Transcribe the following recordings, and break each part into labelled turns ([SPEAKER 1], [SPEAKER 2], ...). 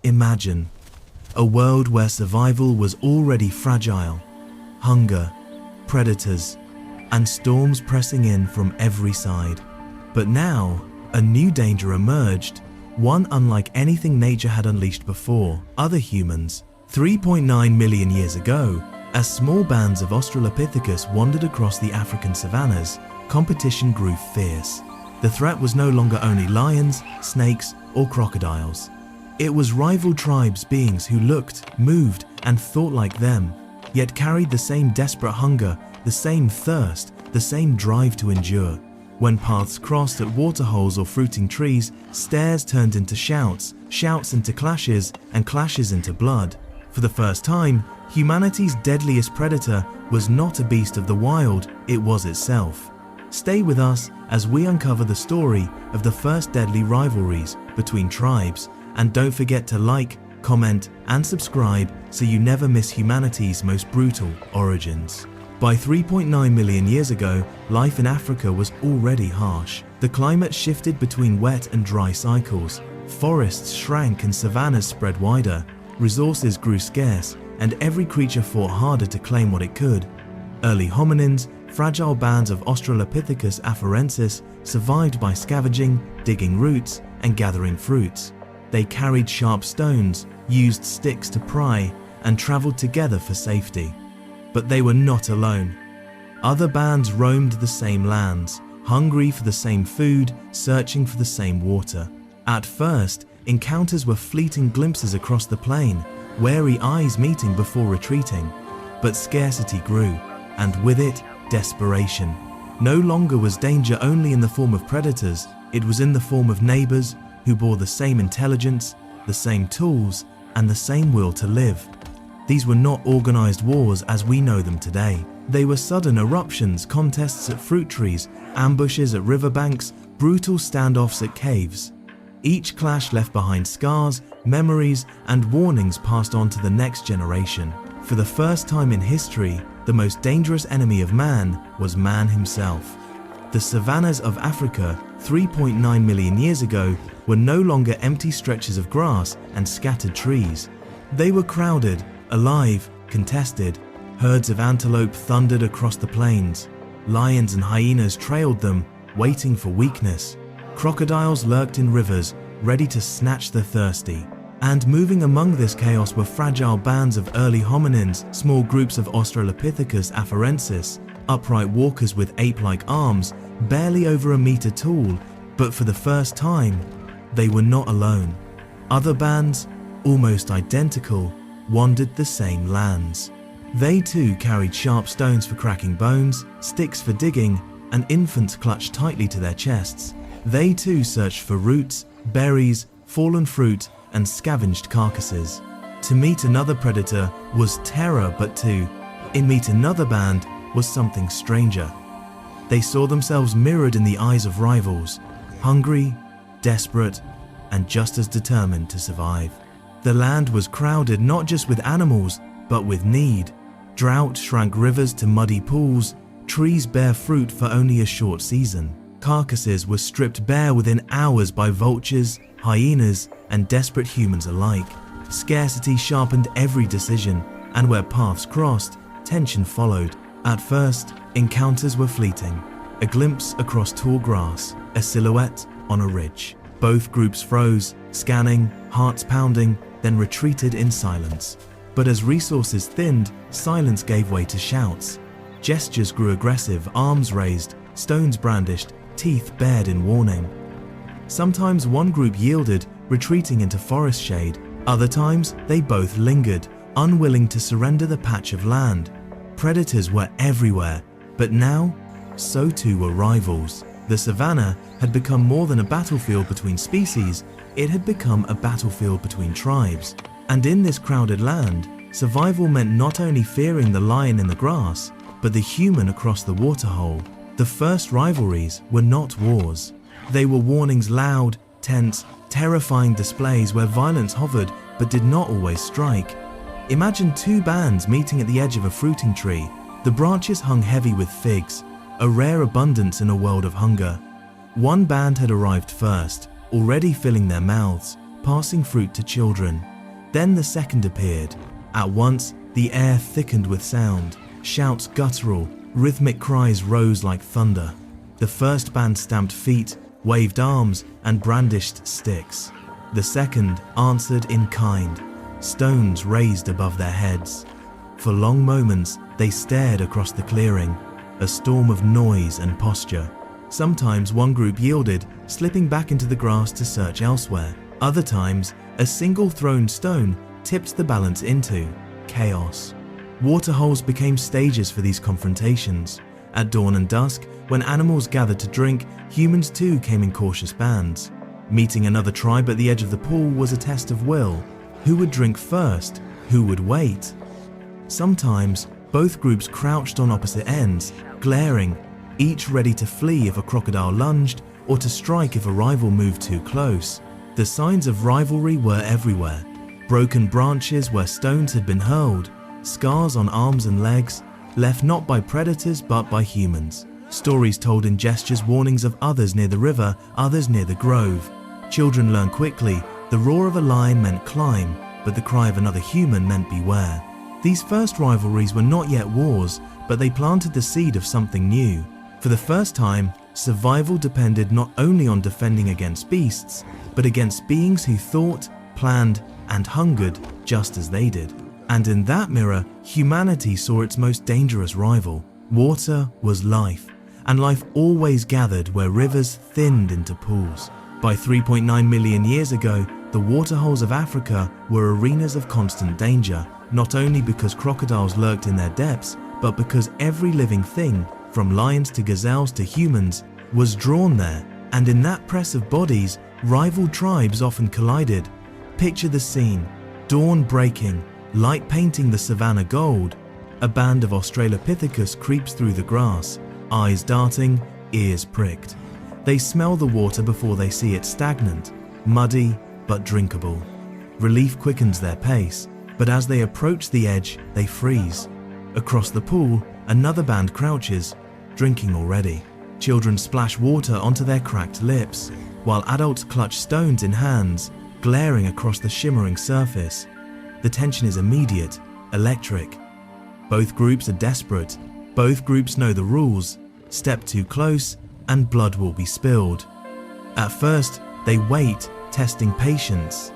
[SPEAKER 1] Imagine a world where survival was already fragile, hunger, predators, and storms pressing in from every side. But now, a new danger emerged, one unlike anything nature had unleashed before: other humans. 3.9 million years ago, as small bands of Australopithecus wandered across the African savannas, competition grew fierce. The threat was no longer only lions, snakes, or crocodiles. It was rival tribes, beings who looked, moved, and thought like them, yet carried the same desperate hunger, the same thirst, the same drive to endure. When paths crossed at waterholes or fruiting trees, stares turned into shouts, shouts into clashes, and clashes into blood. For the first time, humanity's deadliest predator was not a beast of the wild, it was itself. Stay with us as we uncover the story of the first deadly rivalries between tribes, and don't forget to like, comment, and subscribe so you never miss humanity's most brutal origins. By 3.9 million years ago, life in Africa was already harsh. The climate shifted between wet and dry cycles. Forests shrank and savannas spread wider. Resources grew scarce, and every creature fought harder to claim what it could. Early hominins, fragile bands of Australopithecus afarensis, survived by scavenging, digging roots, and gathering fruits. They carried sharp stones, used sticks to pry, and traveled together for safety. But they were not alone. Other bands roamed the same lands, hungry for the same food, searching for the same water. At first, encounters were fleeting glimpses across the plain, wary eyes meeting before retreating. But scarcity grew, and with it, desperation. No longer was danger only in the form of predators, it was in the form of neighbors who bore the same intelligence, the same tools, and the same will to live. These were not organized wars as we know them today. They were sudden eruptions, contests at fruit trees, ambushes at riverbanks, brutal standoffs at caves. Each clash left behind scars, memories, and warnings passed on to the next generation. For the first time in history, the most dangerous enemy of man was man himself. The savannas of Africa 3.9 million years ago were no longer empty stretches of grass and scattered trees. They were crowded, alive, contested. Herds of antelope thundered across the plains. Lions and hyenas trailed them, waiting for weakness. Crocodiles lurked in rivers, ready to snatch the thirsty. And moving among this chaos were fragile bands of early hominins, small groups of Australopithecus afarensis, upright walkers with ape-like arms, barely over a meter tall, but for the first time, they were not alone. Other bands, almost identical, wandered the same lands. They too carried sharp stones for cracking bones, sticks for digging, and infants clutched tightly to their chests. They too searched for roots, berries, fallen fruit, and scavenged carcasses. To meet another predator was terror, but to meet another band was something stranger. They saw themselves mirrored in the eyes of rivals, hungry, desperate, and just as determined to survive. The land was crowded not just with animals, but with need. Drought shrank rivers to muddy pools, trees bare fruit for only a short season. Carcasses were stripped bare within hours by vultures, hyenas, and desperate humans alike. Scarcity sharpened every decision, and where paths crossed, tension followed. At first, encounters were fleeting. A glimpse across tall grass, a silhouette on a ridge. Both groups froze, scanning, hearts pounding, then retreated in silence. But as resources thinned, silence gave way to shouts. Gestures grew aggressive, arms raised, stones brandished, teeth bared in warning. Sometimes one group yielded, retreating into forest shade. Other times, they both lingered, unwilling to surrender the patch of land. Predators were everywhere, but now, so too were rivals. The savannah had become more than a battlefield between species, it had become a battlefield between tribes. And in this crowded land, survival meant not only fearing the lion in the grass, but the human across the waterhole. The first rivalries were not wars. They were warnings loud, tense, terrifying displays where violence hovered but did not always strike. Imagine two bands meeting at the edge of a fruiting tree. The branches hung heavy with figs, a rare abundance in a world of hunger. One band had arrived first, already filling their mouths, passing fruit to children. Then the second appeared. At once, the air thickened with sound. Shouts guttural, rhythmic cries rose like thunder. The first band stamped feet, waved arms, and brandished sticks. The second answered in kind, stones raised above their heads. For long moments, they stared across the clearing, a storm of noise and posture. Sometimes one group yielded, slipping back into the grass to search elsewhere. Other times, a single thrown stone tipped the balance into chaos. Waterholes became stages for these confrontations. At dawn and dusk, when animals gathered to drink, humans too came in cautious bands. Meeting another tribe at the edge of the pool was a test of will. Who would drink first? Who would wait? Sometimes, both groups crouched on opposite ends, glaring, each ready to flee if a crocodile lunged or to strike if a rival moved too close. The signs of rivalry were everywhere. Broken branches where stones had been hurled, scars on arms and legs, left not by predators but by humans. Stories told in gestures warnings of others near the river, others near the grove. Children learn quickly, the roar of a lion meant climb, but the cry of another human meant beware. These first rivalries were not yet wars, but they planted the seed of something new. For the first time, survival depended not only on defending against beasts, but against beings who thought, planned, and hungered just as they did. And in that mirror, humanity saw its most dangerous rival. Water was life, and life always gathered where rivers thinned into pools. By 3.9 million years ago, the waterholes of Africa were arenas of constant danger, not only because crocodiles lurked in their depths, but because every living thing, from lions to gazelles to humans, was drawn there. And in that press of bodies, rival tribes often collided. Picture the scene: dawn breaking, light painting the savanna gold. A band of Australopithecus creeps through the grass, eyes darting, ears pricked. They smell the water before they see it stagnant, muddy but drinkable. Relief quickens their pace, but as they approach the edge, they freeze. Across the pool, another band crouches, drinking already. Children splash water onto their cracked lips, while adults clutch stones in hands, glaring across the shimmering surface. The tension is immediate, electric. Both groups are desperate. Both groups know the rules. Step too close, and blood will be spilled. At first, they wait, testing patience.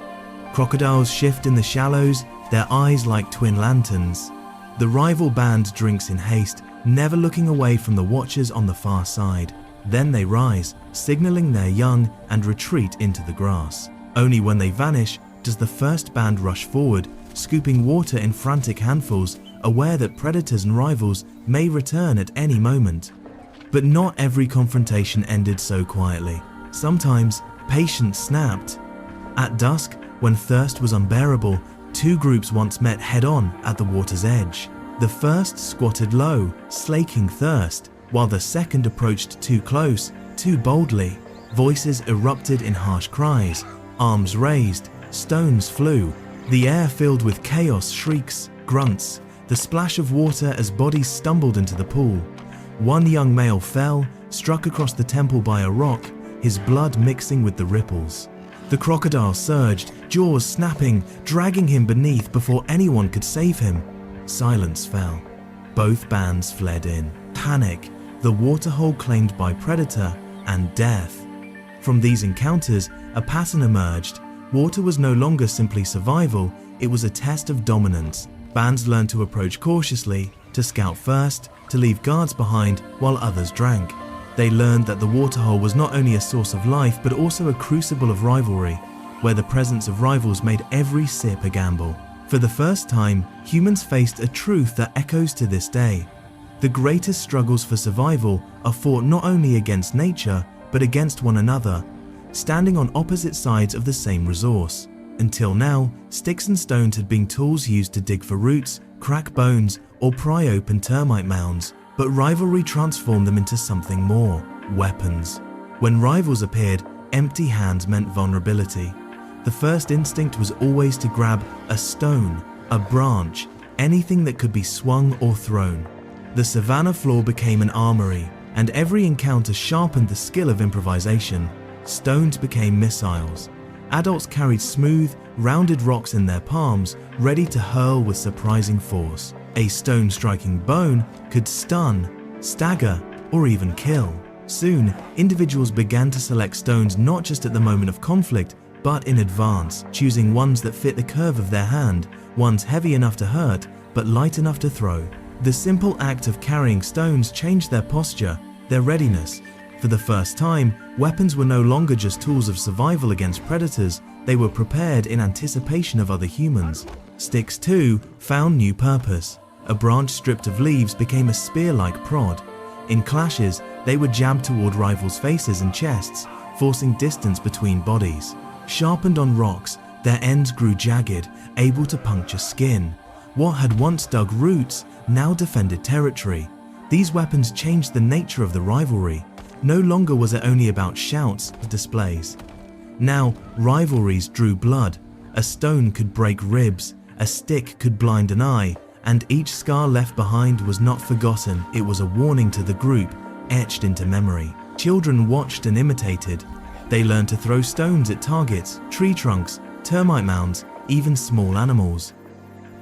[SPEAKER 1] Crocodiles shift in the shallows, their eyes like twin lanterns. The rival band drinks in haste, never looking away from the watchers on the far side. Then they rise, signaling their young, and retreat into the grass. Only when they vanish does the first band rush forward, scooping water in frantic handfuls, aware that predators and rivals may return at any moment. But not every confrontation ended so quietly. Sometimes, patience snapped. At dusk, when thirst was unbearable, two groups once met head-on at the water's edge. The first squatted low, slaking thirst, while the second approached too close, too boldly. Voices erupted in harsh cries, arms raised, stones flew. The air filled with chaos, shrieks, grunts, the splash of water as bodies stumbled into the pool. One young male fell, struck across the temple by a rock, his blood mixing with the ripples. The crocodile surged, jaws snapping, dragging him beneath before anyone could save him. Silence fell. Both bands fled in. Panic, the waterhole claimed by predator, and death. From these encounters, a pattern emerged. Water was no longer simply survival, it was a test of dominance. Bands learned to approach cautiously, to scout first, to leave guards behind while others drank. They learned that the waterhole was not only a source of life but also a crucible of rivalry, where the presence of rivals made every sip a gamble. For the first time, humans faced a truth that echoes to this day. The greatest struggles for survival are fought not only against nature but against one another, standing on opposite sides of the same resource. Until now, sticks and stones had been tools used to dig for roots, crack bones, or pry open termite mounds, but rivalry transformed them into something more: weapons. When rivals appeared, empty hands meant vulnerability. The first instinct was always to grab a stone, a branch, anything that could be swung or thrown. The savanna floor became an armory, and every encounter sharpened the skill of improvisation. Stones became missiles. Adults carried smooth, rounded rocks in their palms, ready to hurl with surprising force. A stone striking bone could stun, stagger, or even kill. Soon, individuals began to select stones not just at the moment of conflict, but in advance, choosing ones that fit the curve of their hand, ones heavy enough to hurt, but light enough to throw. The simple act of carrying stones changed their posture, their readiness. For the first time, weapons were no longer just tools of survival against predators, they were prepared in anticipation of other humans. Sticks, too, found new purpose. A branch stripped of leaves became a spear-like prod. In clashes, they were jabbed toward rivals' faces and chests, forcing distance between bodies. Sharpened on rocks, their ends grew jagged, able to puncture skin. What had once dug roots now defended territory. These weapons changed the nature of the rivalry. No longer was it only about shouts or displays. Now, rivalries drew blood. A stone could break ribs, a stick could blind an eye, and each scar left behind was not forgotten. It was a warning to the group, etched into memory. Children watched and imitated. They learned to throw stones at targets, tree trunks, termite mounds, even small animals.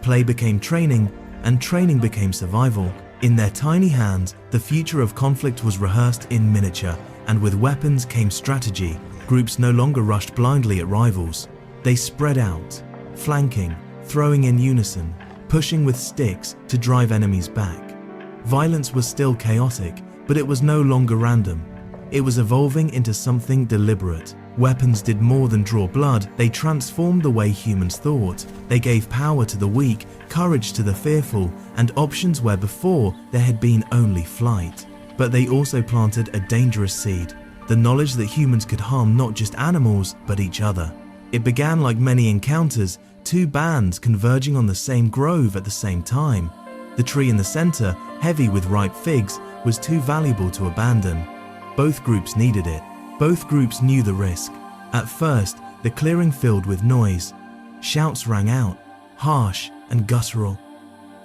[SPEAKER 1] Play became training, and training became survival. In their tiny hands, the future of conflict was rehearsed in miniature, and with weapons came strategy. Groups no longer rushed blindly at rivals. They spread out, flanking, throwing in unison, pushing with sticks to drive enemies back. Violence was still chaotic, but it was no longer random. It was evolving into something deliberate. Weapons did more than draw blood, they transformed the way humans thought. They gave power to the weak, courage to the fearful, and options where before there had been only flight. But they also planted a dangerous seed, the knowledge that humans could harm not just animals, but each other. It began like many encounters, two bands converging on the same grove at the same time. The tree in the center, heavy with ripe figs, was too valuable to abandon. Both groups needed it. Both groups knew the risk. At first, the clearing filled with noise. Shouts rang out, harsh and guttural.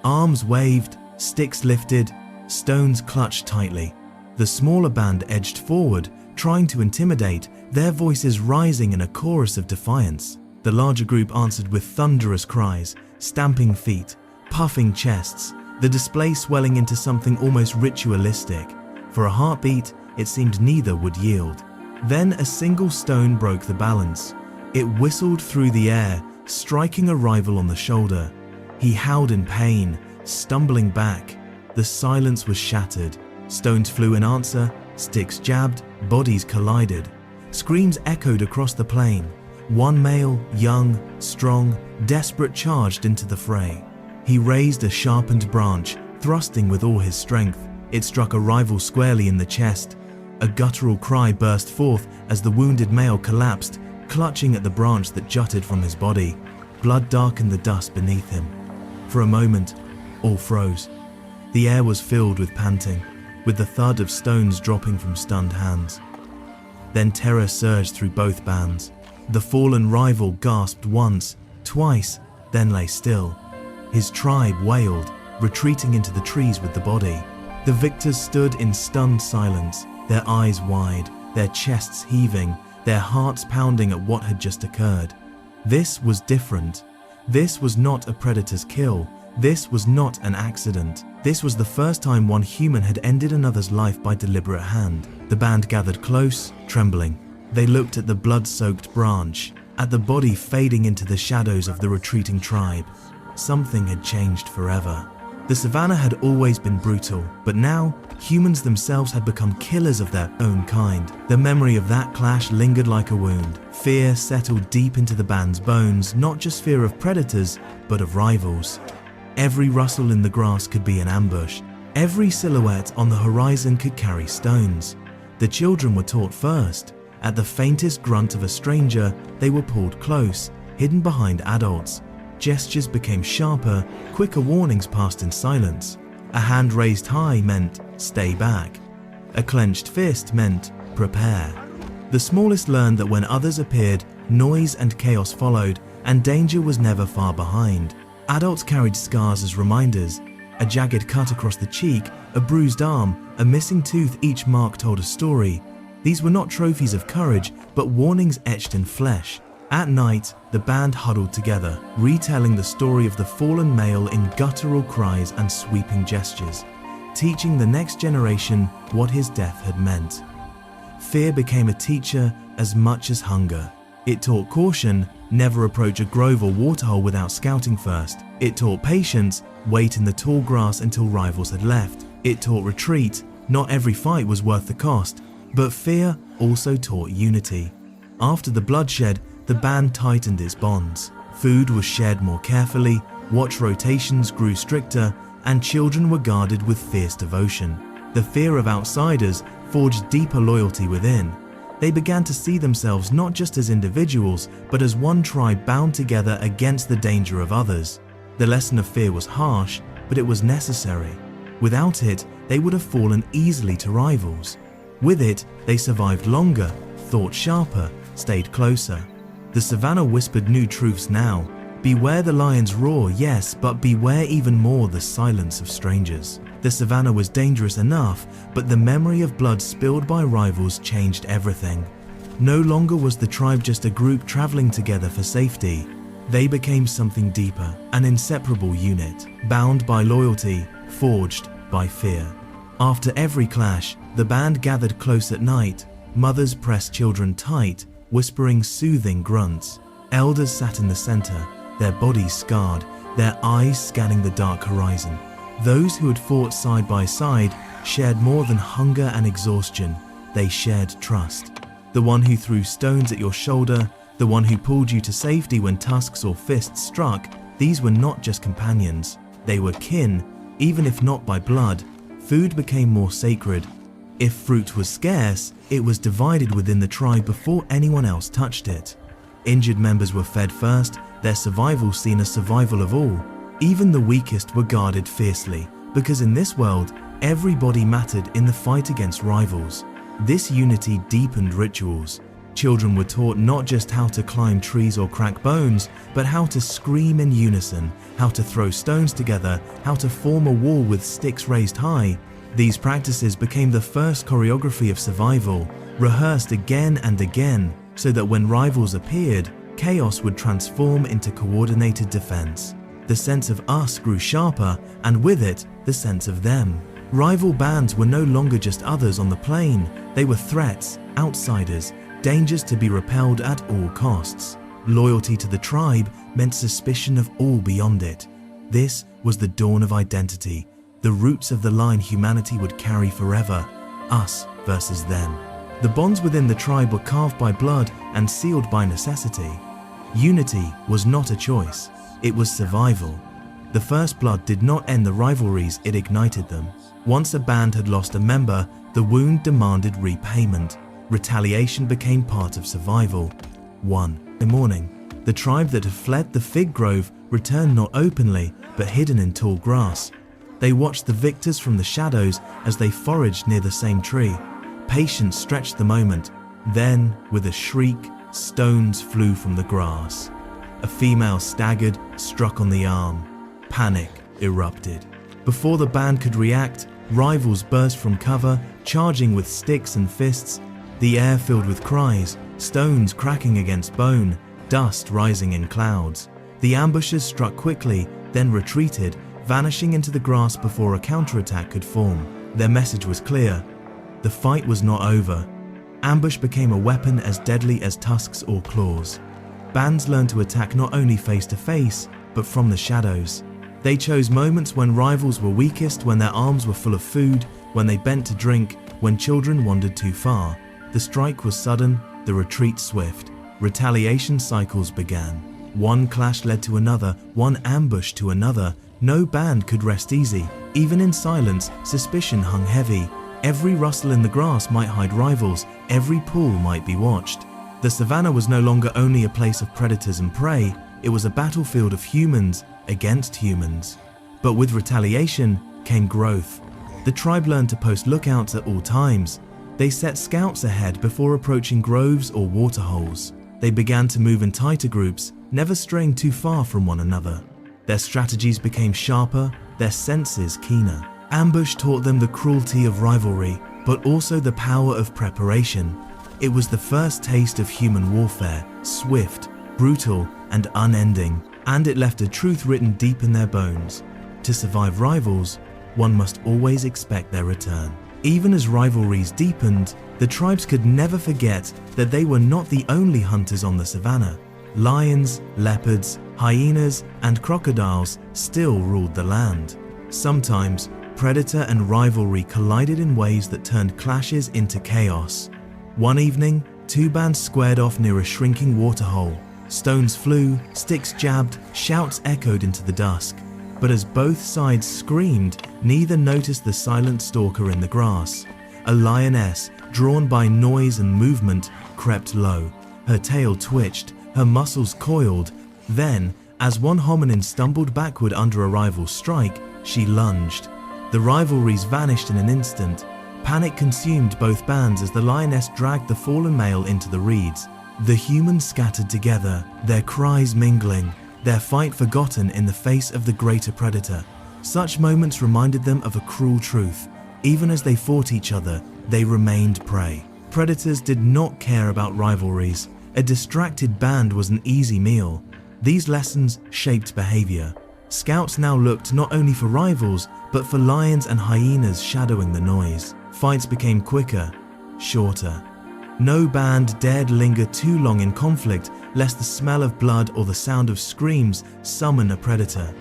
[SPEAKER 1] Arms waved, sticks lifted, stones clutched tightly. The smaller band edged forward, trying to intimidate, their voices rising in a chorus of defiance. The larger group answered with thunderous cries, stamping feet, puffing chests, the display swelling into something almost ritualistic. For a heartbeat, it seemed neither would yield. Then a single stone broke the balance. It whistled through the air, striking a rival on the shoulder. He howled in pain, stumbling back. The silence was shattered. Stones flew in answer, sticks jabbed, bodies collided. Screams echoed across the plain. One male, young, strong, desperate, charged into the fray. He raised a sharpened branch, thrusting with all his strength. It struck a rival squarely in the chest. A guttural cry burst forth as the wounded male collapsed, clutching at the branch that jutted from his body. Blood darkened the dust beneath him. For a moment, all froze. The air was filled with panting, with the thud of stones dropping from stunned hands. Then terror surged through both bands. The fallen rival gasped once, twice, then lay still. His tribe wailed, retreating into the trees with the body. The victors stood in stunned silence, their eyes wide, their chests heaving, their hearts pounding at what had just occurred. This was different. This was not a predator's kill. This was not an accident. This was the first time one human had ended another's life by deliberate hand. The band gathered close, trembling. They looked at the blood-soaked branch, at the body fading into the shadows of the retreating tribe. Something had changed forever. The savannah had always been brutal, but now humans themselves had become killers of their own kind. The memory of that clash lingered like a wound. Fear settled deep into the band's bones, not just fear of predators, but of rivals. Every rustle in the grass could be an ambush. Every silhouette on the horizon could carry stones. The children were taught first. At the faintest grunt of a stranger, they were pulled close, hidden behind adults. Gestures became sharper, quicker warnings passed in silence. A hand raised high meant, stay back. A clenched fist meant, prepare. The smallest learned that when others appeared, noise and chaos followed, and danger was never far behind. Adults carried scars as reminders. A jagged cut across the cheek, a bruised arm, a missing tooth, each mark told a story. These were not trophies of courage, but warnings etched in flesh. At night, the band huddled together, retelling the story of the fallen male in guttural cries and sweeping gestures, teaching the next generation what his death had meant. Fear became a teacher as much as hunger. It taught caution, never approach a grove or waterhole without scouting first. It taught patience, wait in the tall grass until rivals had left. It taught retreat, not every fight was worth the cost. But fear also taught unity. After the bloodshed, the band tightened its bonds. Food was shared more carefully, watch rotations grew stricter, and children were guarded with fierce devotion. The fear of outsiders forged deeper loyalty within. They began to see themselves not just as individuals, but as one tribe bound together against the danger of others. The lesson of fear was harsh, but it was necessary. Without it, they would have fallen easily to rivals. With it, they survived longer, thought sharper, stayed closer. The savannah whispered new truths now. Beware the lion's roar, yes, but beware even more the silence of strangers. The savannah was dangerous enough, but the memory of blood spilled by rivals changed everything. No longer was the tribe just a group traveling together for safety. They became something deeper, an inseparable unit, bound by loyalty, forged by fear. After every clash, the band gathered close at night. Mothers pressed children tight, whispering soothing grunts. Elders sat in the center, their bodies scarred, their eyes scanning the dark horizon. Those who had fought side by side shared more than hunger and exhaustion. They shared trust. The one who threw stones at your shoulder, the one who pulled you to safety when tusks or fists struck, these were not just companions. They were kin, even if not by blood. Food became more sacred. If fruit was scarce, it was divided within the tribe before anyone else touched it. Injured members were fed first, their survival seen as survival of all. Even the weakest were guarded fiercely, because in this world, everybody mattered in the fight against rivals. This unity deepened rituals. Children were taught not just how to climb trees or crack bones, but how to scream in unison, how to throw stones together, how to form a wall with sticks raised high. These practices became the first choreography of survival, rehearsed again and again, so that when rivals appeared, chaos would transform into coordinated defense. The sense of us grew sharper, and with it, the sense of them. Rival bands were no longer just others on the plain. They were threats, outsiders, dangers to be repelled at all costs. Loyalty to the tribe meant suspicion of all beyond it. This was the dawn of identity, the roots of the line humanity would carry forever, us versus them. The bonds within the tribe were carved by blood and sealed by necessity. Unity was not a choice, it was survival. The first blood did not end the rivalries, it ignited them. Once a band had lost a member, the wound demanded repayment. Retaliation became part of survival. One morning, the tribe that had fled the fig grove returned not openly, but hidden in tall grass. They watched the victors from the shadows as they foraged near the same tree. Patience stretched the moment. Then, with a shriek, stones flew from the grass. A female staggered, struck on the arm. Panic erupted. Before the band could react, rivals burst from cover, charging with sticks and fists. The air filled with cries, stones cracking against bone, dust rising in clouds. The ambushers struck quickly, then retreated, vanishing into the grass before a counterattack could form. Their message was clear. The fight was not over. Ambush became a weapon as deadly as tusks or claws. Bands learned to attack not only face to face, but from the shadows. They chose moments when rivals were weakest, when their arms were full of food, when they bent to drink, when children wandered too far. The strike was sudden, the retreat swift. Retaliation cycles began. One clash led to another, one ambush to another. No band could rest easy. Even in silence, suspicion hung heavy. Every rustle in the grass might hide rivals, every pull might be watched. The savannah was no longer only a place of predators and prey, it was a battlefield of humans against humans. But with retaliation came growth. The tribe learned to post lookouts at all times. They set scouts ahead before approaching groves or waterholes. They began to move in tighter groups, never straying too far from one another. Their strategies became sharper, their senses keener. Ambush taught them the cruelty of rivalry, but also the power of preparation. It was the first taste of human warfare, swift, brutal, and unending, and it left a truth written deep in their bones. To survive rivals, one must always expect their return. Even as rivalries deepened, the tribes could never forget that they were not the only hunters on the savannah. Lions, leopards, hyenas, and crocodiles still ruled the land. Sometimes, predator and rivalry collided in ways that turned clashes into chaos. One evening, two bands squared off near a shrinking waterhole. Stones flew, sticks jabbed, shouts echoed into the dusk. But as both sides screamed, neither noticed the silent stalker in the grass. A lioness, drawn by noise and movement, crept low. Her tail twitched, her muscles coiled. Then, as one hominin stumbled backward under a rival's strike, she lunged. The rivalries vanished in an instant. Panic consumed both bands as the lioness dragged the fallen male into the reeds. The humans scattered together, their cries mingling, their fight forgotten in the face of the greater predator. Such moments reminded them of a cruel truth. Even as they fought each other, they remained prey. Predators did not care about rivalries. A distracted band was an easy meal. These lessons shaped behavior. Scouts now looked not only for rivals, but for lions and hyenas shadowing the noise. Fights became quicker, shorter. No band dared linger too long in conflict, lest the smell of blood or the sound of screams summon a predator.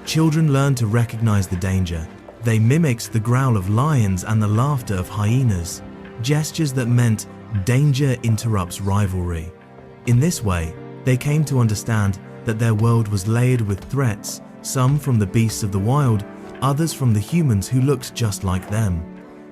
[SPEAKER 1] Children learned to recognize the danger. They mimicked the growl of lions and the laughter of hyenas, gestures that meant danger interrupts rivalry. In this way, they came to understand that their world was layered with threats, some from the beasts of the wild, others from the humans who looked just like them.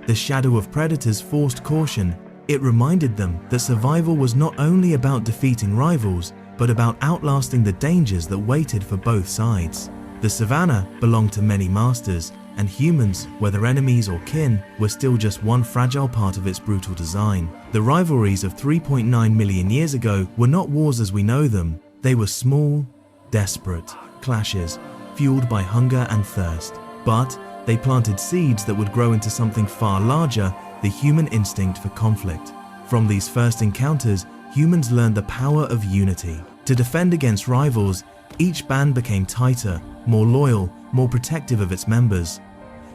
[SPEAKER 1] The shadow of predators forced caution. It reminded them that survival was not only about defeating rivals, but about outlasting the dangers that waited for both sides. The savannah belonged to many masters, and humans, whether enemies or kin, were still just one fragile part of its brutal design. The rivalries of 3.9 million years ago were not wars as we know them. They were small, desperate clashes, fueled by hunger and thirst. But they planted seeds that would grow into something far larger, the human instinct for conflict. From these first encounters, humans learned the power of unity. To defend against rivals, each band became tighter, more loyal, more protective of its members.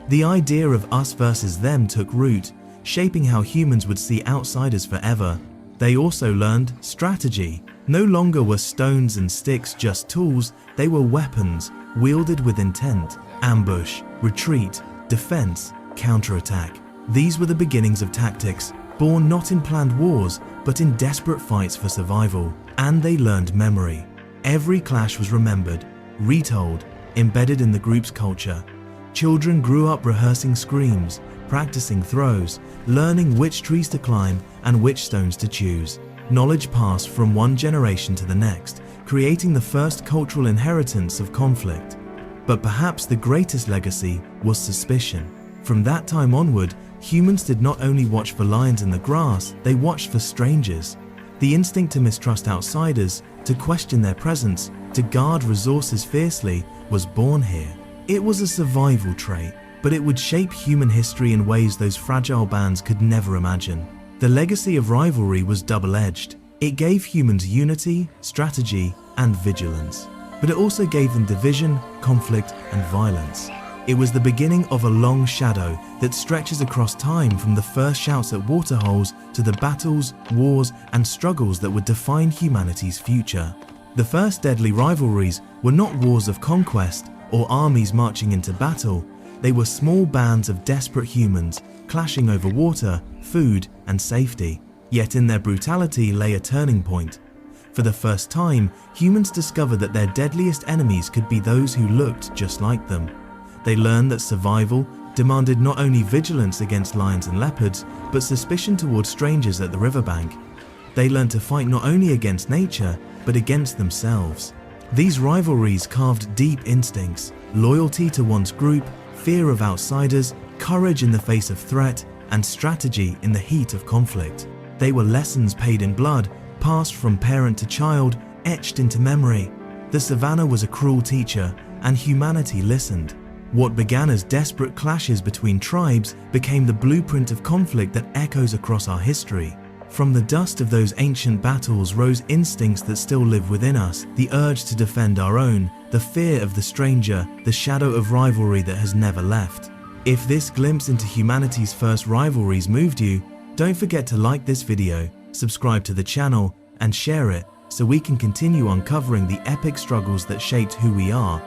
[SPEAKER 1] The idea of us versus them took root, shaping how humans would see outsiders forever. They also learned strategy. No longer were stones and sticks just tools, they were weapons, wielded with intent. Ambush, retreat, defense, counterattack. These were the beginnings of tactics, born not in planned wars, but in desperate fights for survival. And they learned memory. Every clash was remembered, retold, embedded in the group's culture. Children grew up rehearsing screams, practicing throws, learning which trees to climb and which stones to choose. Knowledge passed from one generation to the next, creating the first cultural inheritance of conflict. But perhaps the greatest legacy was suspicion. From that time onward, humans did not only watch for lions in the grass, they watched for strangers. The instinct to mistrust outsiders, to question their presence, to guard resources fiercely, was born here. It was a survival trait, but it would shape human history in ways those fragile bands could never imagine. The legacy of rivalry was double-edged. It gave humans unity, strategy, and vigilance. But it also gave them division, conflict, and violence. It was the beginning of a long shadow that stretches across time, from the first shouts at waterholes to the battles, wars, and struggles that would define humanity's future. The first deadly rivalries were not wars of conquest or armies marching into battle. They were small bands of desperate humans clashing over water, food, and safety. Yet in their brutality lay a turning point. For the first time, humans discovered that their deadliest enemies could be those who looked just like them. They learned that survival demanded not only vigilance against lions and leopards, but suspicion towards strangers at the riverbank. They learned to fight not only against nature, but against themselves. These rivalries carved deep instincts, loyalty to one's group, fear of outsiders, courage in the face of threat, and strategy in the heat of conflict. They were lessons paid in blood, passed from parent to child, etched into memory. The savannah was a cruel teacher, and humanity listened. What began as desperate clashes between tribes became the blueprint of conflict that echoes across our history. From the dust of those ancient battles rose instincts that still live within us, the urge to defend our own, the fear of the stranger, the shadow of rivalry that has never left. If this glimpse into humanity's first rivalries moved you, don't forget to like this video, subscribe to the channel, and share it so we can continue uncovering the epic struggles that shaped who we are.